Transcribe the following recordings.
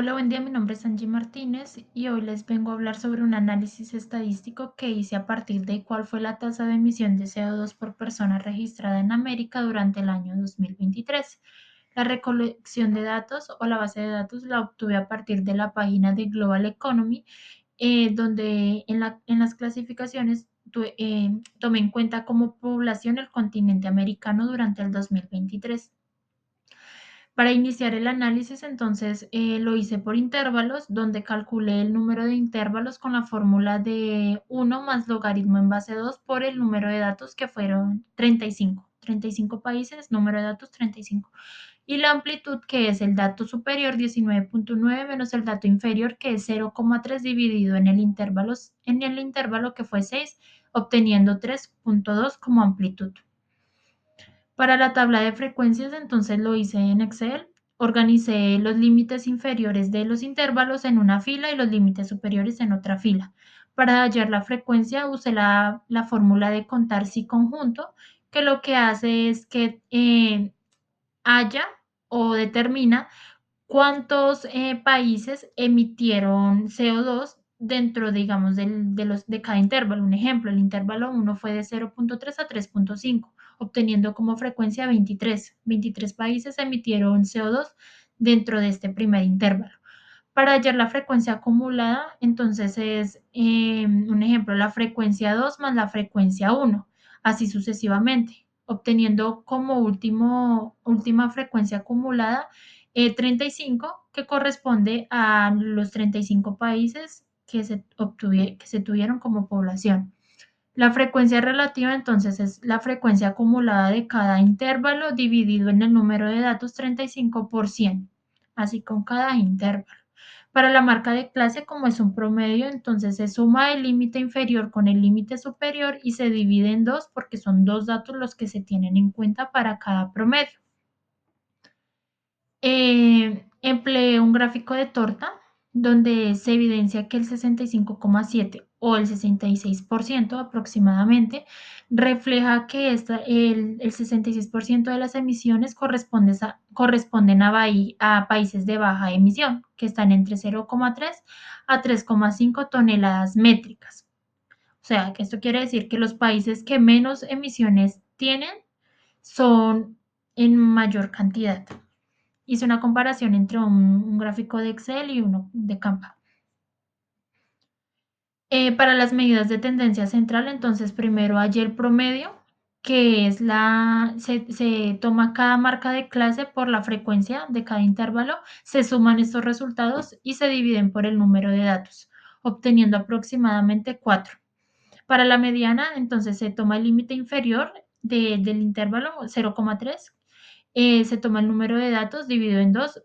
Hola, buen día. Mi nombre es Angie Martínez y hoy les vengo a hablar sobre un análisis estadístico que hice a partir de cuál fue la tasa de emisión de CO2 por persona registrada en América durante el año 2023. La recolección de datos o la base de datos la obtuve a partir de la página de Global Economy, donde en las clasificaciones tomé en cuenta como población el continente americano durante el 2023. Para iniciar el análisis, entonces, lo hice por intervalos, donde calculé el número de intervalos con la fórmula de 1 más logaritmo en base 2 por el número de datos, que fueron 35. 35 países, número de datos 35. Y la amplitud, que es el dato superior 19.9 menos el dato inferior, que es 0,3 dividido en el intervalo que fue 6, obteniendo 3.2 como amplitud. Para la tabla de frecuencias, entonces lo hice en Excel. Organicé los límites inferiores de los intervalos en una fila y los límites superiores en otra fila. Para hallar la frecuencia usé la fórmula de contar si conjunto, que lo que hace es que halla o determina cuántos países emitieron CO2 dentro, digamos, de cada intervalo. Un ejemplo, el intervalo 1 fue de 0.3 a 3.5, obteniendo como frecuencia 23. 23 países emitieron CO2 dentro de este primer intervalo. Para hallar la frecuencia acumulada, entonces es un ejemplo, la frecuencia 2 más la frecuencia 1, así sucesivamente, obteniendo como última frecuencia acumulada 35, que corresponde a los 35 países que se tuvieron como población. La frecuencia relativa, entonces, es la frecuencia acumulada de cada intervalo dividido en el número de datos 35 por 100, así con cada intervalo. Para la marca de clase, como es un promedio, entonces se suma el límite inferior con el límite superior y se divide en dos porque son dos datos los que se tienen en cuenta para cada promedio. Empleé un gráfico de torta donde se evidencia que el 65,7 o el 66% aproximadamente refleja que el 66% de las emisiones corresponden a países de baja emisión, que están entre 0,3 a 3,5 toneladas métricas. O sea, que esto quiere decir que los países que menos emisiones tienen son en mayor cantidad. Hice una comparación entre un gráfico de Excel y uno de Canva. Para las medidas de tendencia central, entonces primero hallé el promedio, que es se toma cada marca de clase por la frecuencia de cada intervalo, se suman estos resultados y se dividen por el número de datos, obteniendo aproximadamente 4. Para la mediana, entonces se toma el límite inferior del intervalo 0,3, se toma el número de datos dividido en 2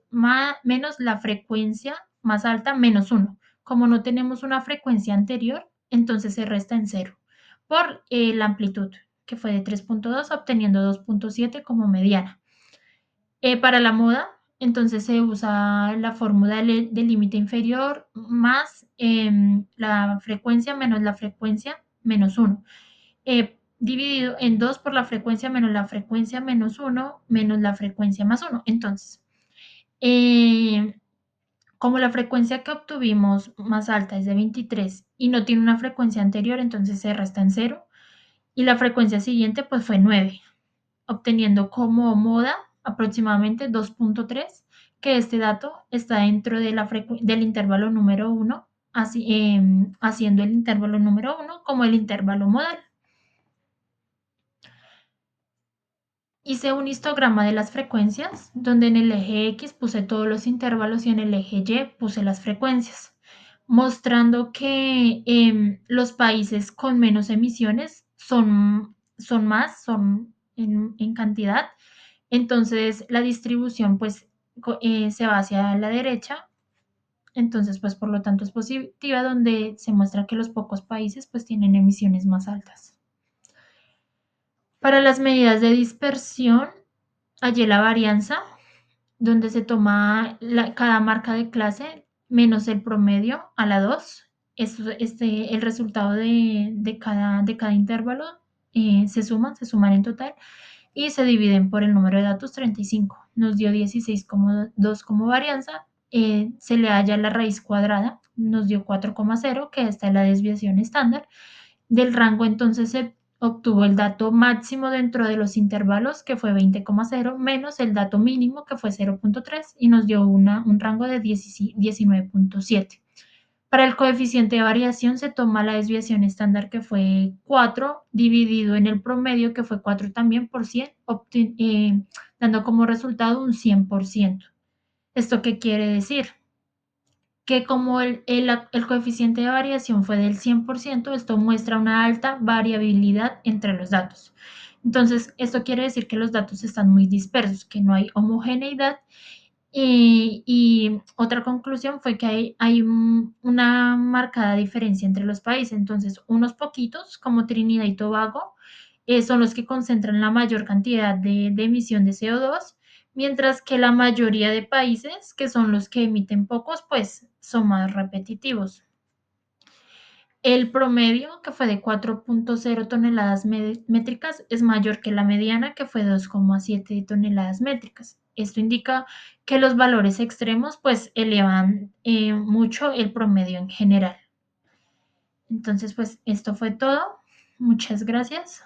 menos la frecuencia más alta menos 1. Como no tenemos una frecuencia anterior, entonces se resta en 0 por la amplitud, que fue de 3.2, obteniendo 2.7 como mediana. Para la moda, entonces se usa la fórmula del límite inferior más la frecuencia menos la frecuencia menos 1, dividido en 2 por la frecuencia menos 1 menos la frecuencia más 1. Entonces, eh, como la frecuencia que obtuvimos más alta es de 23 y no tiene una frecuencia anterior, entonces se resta en 0 y la frecuencia siguiente pues fue 9, obteniendo como moda aproximadamente 2.3, que este dato está dentro del intervalo número 1, haciendo el intervalo número 1 como el intervalo modal. Hice un histograma de las frecuencias, donde en el eje X puse todos los intervalos y en el eje Y puse las frecuencias, mostrando que los países con menos emisiones son en cantidad. Entonces la distribución pues se va hacia la derecha. Entonces pues por lo tanto es positiva, donde se muestra que los pocos países pues tienen emisiones más altas. Para las medidas de dispersión, hallé la varianza, donde se toma cada marca de clase menos el promedio a la 2. El resultado de cada intervalo se suman en total y se dividen por el número de datos 35. Nos dio 16,2 como varianza se le halla la raíz cuadrada, nos dio 4,0, que esta es la desviación estándar. Del rango entonces se obtuvo el dato máximo dentro de los intervalos, que fue 20,0, menos el dato mínimo, que fue 0,3, y nos dio un rango de 19,7. Para el coeficiente de variación se toma la desviación estándar, que fue 4, dividido en el promedio, que fue 4 también por 100, dando como resultado un 100%. ¿Esto qué quiere decir? Que como el coeficiente de variación fue del 100%, esto muestra una alta variabilidad entre los datos. Entonces, esto quiere decir que los datos están muy dispersos, que no hay homogeneidad. Y otra conclusión fue que hay una marcada diferencia entre los países. Entonces, unos poquitos, como Trinidad y Tobago, son los que concentran la mayor cantidad de emisión de CO2, mientras que la mayoría de países, que son los que emiten pocos, pues son más repetitivos. El promedio, que fue de 4,0 toneladas métricas, es mayor que la mediana, que fue 2,7 toneladas métricas. Esto indica que los valores extremos pues elevan mucho el promedio en general. Entonces, pues esto fue todo. Muchas gracias.